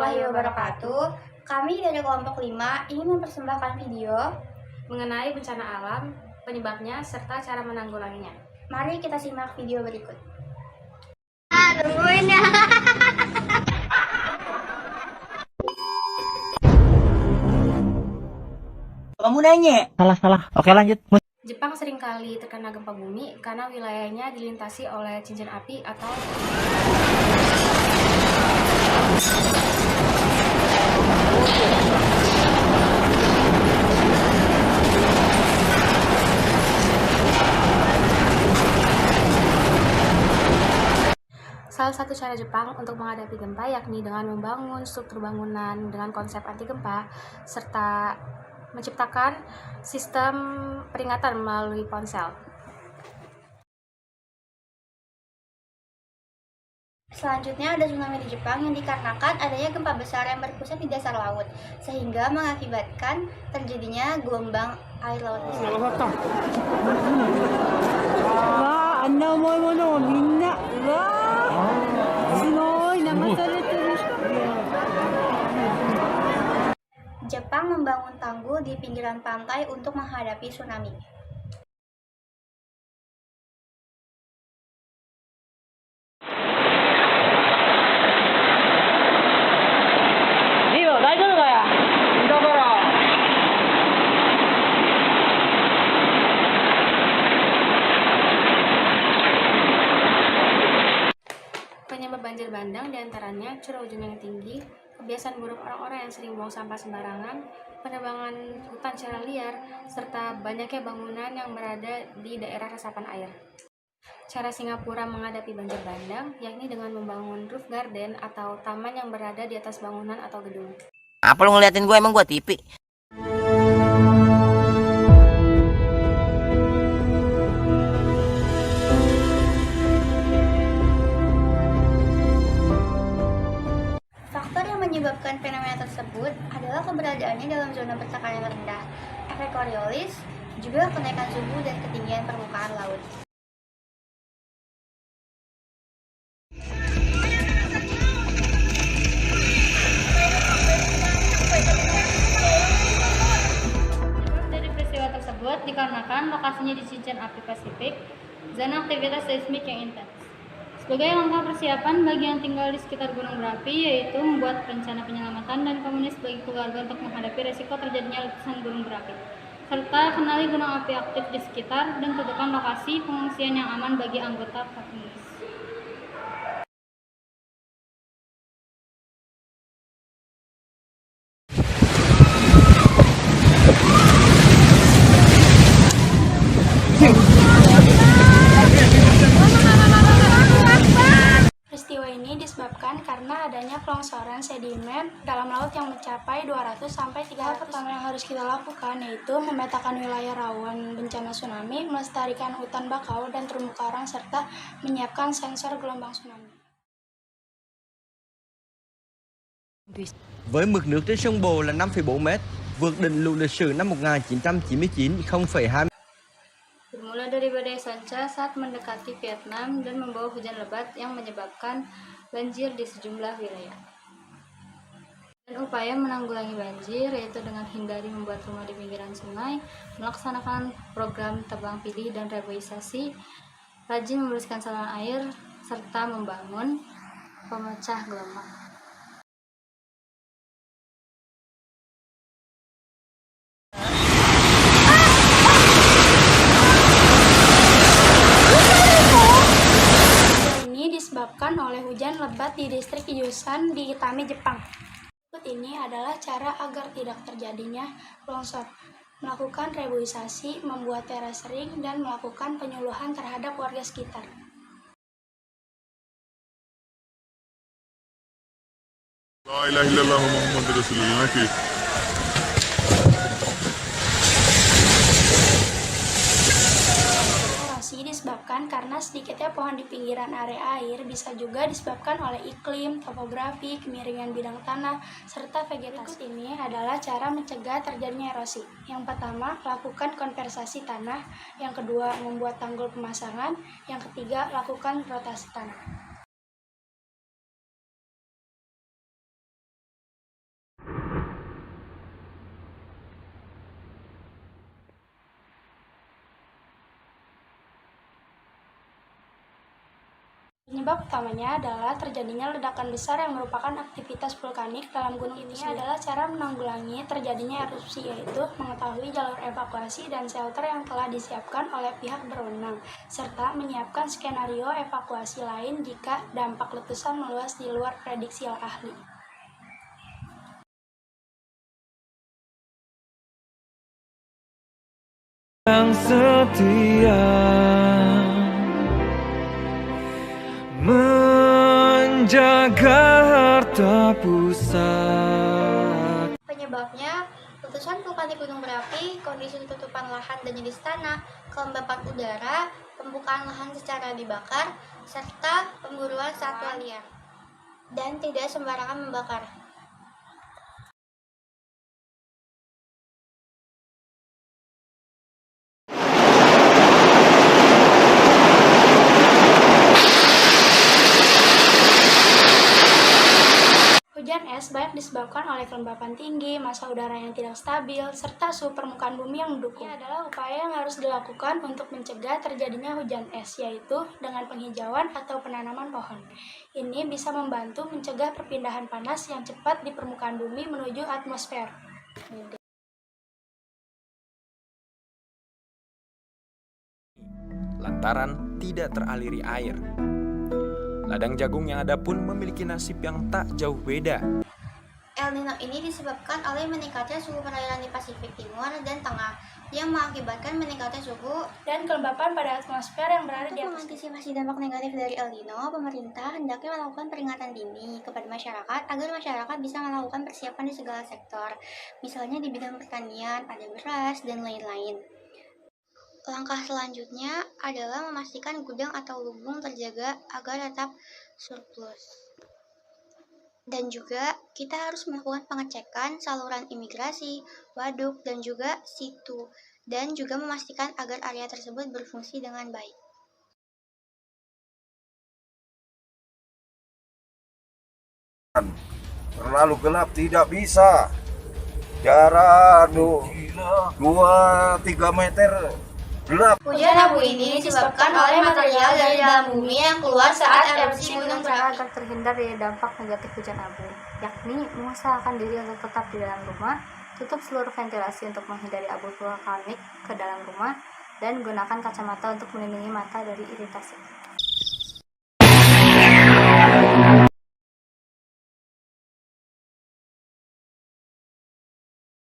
warahmatullahi wabarakatuh. Kami dari kelompok 5 ingin mempersembahkan video mengenai bencana alam, penyebabnya, serta cara menanggulanginya. Mari kita simak video berikut. Tungguin ya. Kamu nanya? Salah. Oke, lanjut. Jepang seringkali terkena gempa bumi karena wilayahnya dilintasi oleh cincin api atau salah satu cara Jepang untuk menghadapi gempa yakni dengan membangun struktur bangunan dengan konsep anti gempa serta menciptakan sistem peringatan melalui ponsel. Selanjutnya ada tsunami di Jepang yang dikarenakan adanya gempa besar yang berpusat di dasar laut, sehingga mengakibatkan terjadinya gelombang air laut besar. Jepang membangun tanggul di pinggiran pantai untuk menghadapi tsunami. Penyebab banjir bandang diantaranya curah hujan yang tinggi, kebiasaan buruk orang-orang yang sering buang sampah sembarangan, penebangan hutan secara liar, serta banyaknya bangunan yang berada di daerah resapan air. Cara Singapura menghadapi banjir bandang yakni dengan membangun roof garden atau taman yang berada di atas bangunan atau gedung. Apa lu ngeliatin gue? Emang gue TV? Faktor yang menyebabkan fenomena tersebut adalah keberadaannya dalam zona bertekanan rendah, efek Coriolis, juga kenaikan suhu dan ketinggian permukaan laut. Dari peristiwa tersebut dikarenakan lokasinya di cincin api Pasifik, zona aktivitas seismik yang intens. Sebagai langkah persiapan bagi yang tinggal di sekitar gunung berapi, yaitu membuat rencana penyelamatan dan komunis bagi keluarga untuk menghadapi resiko terjadinya letusan gunung berapi, serta kenali gunung api aktif di sekitar dan tentukan lokasi pengungsian yang aman bagi anggota komunis. Peristiwa ini disebabkan karena adanya pelongsoran sedimen dalam laut yang mencapai 200-300. Hal pertama yang harus kita lakukan yaitu memetakan wilayah rawan bencana tsunami, melestarikan hutan bakau dan terumbu karang, serta menyiapkan sensor gelombang tsunami. Với mực nước trên sông Bồ là 5,4 mét, vượt đỉnh lũ lịch sử năm 1999 0,2. Bermula dari badai Sancha saat mendekati Vietnam dan membawa hujan lebat yang menyebabkan banjir di sejumlah wilayah. Dan upaya menanggulangi banjir yaitu dengan hindari membuat rumah di pinggiran sungai, melaksanakan program tebang pilih dan reboisasi, rajin membersihkan saluran air, serta membangun pemecah gelombang. Disebabkan oleh hujan lebat di distrik Yusan di Itami, Jepang. Berikut ini adalah cara agar tidak terjadinya longsor: melakukan reboisasi, membuat teras ring, dan melakukan penyuluhan terhadap warga sekitar. La ilaha illallah Muhammadur Rasulullah. Disebabkan karena sedikitnya pohon di pinggiran area air, bisa juga disebabkan oleh iklim, topografi, kemiringan bidang tanah, serta vegetasi. Berikut ini adalah cara mencegah terjadinya erosi. Yang pertama, lakukan konversasi tanah. Yang kedua, membuat tanggul pemasangan. Yang ketiga, lakukan rotasi tanah. Penyebab utamanya adalah terjadinya ledakan besar yang merupakan aktivitas vulkanik dalam gunung ini. Adalah cara menanggulangi terjadinya erupsi, yaitu mengetahui jalur evakuasi dan shelter yang telah disiapkan oleh pihak berwenang, serta menyiapkan skenario evakuasi lain jika dampak letusan meluas di luar prediksi ahli. Yang setia menjaga harta pusat. Penyebabnya, letusan vulkanik gunung berapi, kondisi tutupan lahan dan jenis tanah, kelembapan udara, pembukaan lahan secara dibakar, serta pemburuan satwa liar, dan tidak sembarangan membakar. Hujan es banyak disebabkan oleh kelembapan tinggi, massa udara yang tidak stabil, serta suhu permukaan bumi yang mendukung. Ini adalah upaya yang harus dilakukan untuk mencegah terjadinya hujan es, yaitu dengan penghijauan atau penanaman pohon. Ini bisa membantu mencegah perpindahan panas yang cepat di permukaan bumi menuju atmosfer. Lantaran tidak teraliri air. Ladang jagung yang ada pun memiliki nasib yang tak jauh beda. El Nino ini disebabkan oleh meningkatnya suhu perairan di Pasifik Timur dan Tengah yang mengakibatkan meningkatnya suhu dan kelembapan pada atmosfer yang berada di Untuk atas. mengantisipasi dampak negatif dari El Nino, pemerintah hendaknya melakukan peringatan dini kepada masyarakat agar masyarakat bisa melakukan persiapan di segala sektor, misalnya di bidang pertanian, pada beras, dan lain-lain. Langkah selanjutnya adalah memastikan gudang atau lubung terjaga agar tetap surplus. Dan juga kita harus melakukan pengecekan saluran imigrasi, waduk, dan juga situ. Dan juga memastikan agar area tersebut berfungsi dengan baik. Terlalu gelap tidak bisa. Jarak 2-3 meter. Gelap. Hujan abu ini disebabkan oleh material dari dalam bumi yang keluar saat erupsi gunung berapi. Agar terhindar dari dampak negatif hujan abu, yakni mengusahakan diri untuk tetap di dalam rumah, tutup seluruh ventilasi untuk menghindari abu vulkanik ke dalam rumah, dan gunakan kacamata untuk melindungi mata dari iritasi.